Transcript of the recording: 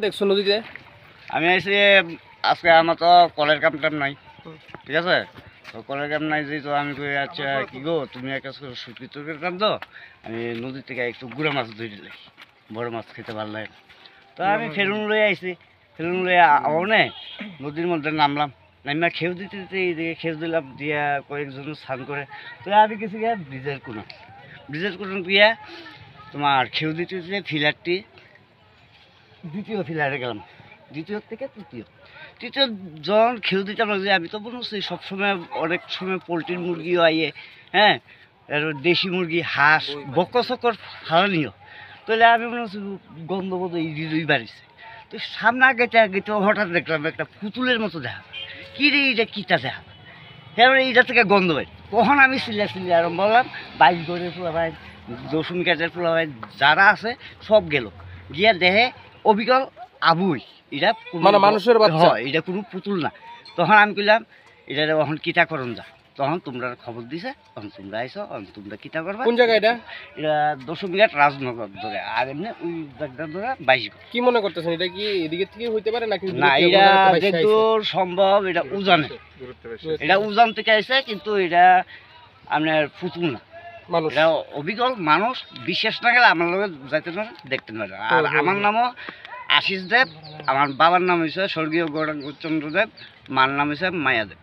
দেখছো নদীতে? আমি আইসি আজকে আমার তো কলের কাম টাম নাই, ঠিক আছে? তো কলের কাম নাই যে, তো আমি কই আচ্ছা কি গো তুমি এক কাজ করো, শুটকি তরকারি কাম তো আমি নদী থেকে একটু গুড়া মাছ ধরে দিলে, বড় মাছ খেতে ভালো লাগে না। তো আমি ফেলুন লয়ে আইসি, ফেলুন লয়ে আনে নদীর মধ্যে নামলাম, নামিয়া খেউ দিতে দিতে এইদিকে খেউ দিলাম, দিয়া কয়েকজন স্নান করে। তো আমি গেছি গিয়া ব্রিজের কোন গিয়া তোমার খেউ দিতে দিতে ফিলারটি দ্বিতীয় ফিলারে গেলাম, দ্বিতীয় থেকে তৃতীয় জন খেউ দিতাম না যে আমি তো বলছি সবসময় অনেক সময় পোলট্রির মুরগিও আইয়ে, হ্যাঁ, আর দেশি মুরগি হাঁস বক্কর চক্কর হারানিও, তাহলে আমি মনে হচ্ছে গন্ধবোধ এই দুই বাড়িছে। তো সামনে আগে হঠাৎ দেখলাম একটা পুতুলের মতো দেখা, কী রে এইটা কীটা দেখা, হ্যাঁ এইটা থেকে গন্ধ পাই। তখন আমি চিল্লা আরম্ভ করলাম, বাইক ধরে পোলা ভাই, দশমী কাজের পোলা ভাই যারা আছে সব গেল, গিয়া দেহে অবিকল আবুই, এটা মানে মানুষের বাচ্চা, এটা কোনো পুতুল না। তখন আমি কইলাম এটা এখন কিতা করন যা, তখন তোমরা খবর দিছে, তখন তোমরা আইসো, তোমরা কিতা করবা। কোন জায়গা এটা? এটা দশমী ঘাট রাজনগর ধরে, আর এমনি ওই জায়গা ধরে 22 ঘাট। কি মনে করতেছেন এটা কি এদিকে থেকে হইতে পারে নাকি? না, এটা যেহেতু সম্ভব এটা উজানে, এটা উজান থেকে আইছে, কিন্তু এটা আপনার পুতুল না, মানুষ, এটা অবিকল মানুষ। বিশ্বাস না গেলে আমার লোক যাইতে পারে, দেখতে পারে। আর আমার নামও আশিস দেব, আমার বাবার নাম হয়েছে স্বর্গীয় গৌরাঙ্গ চন্দ্র দেব, মার নাম হয়েছে মায়া দেব।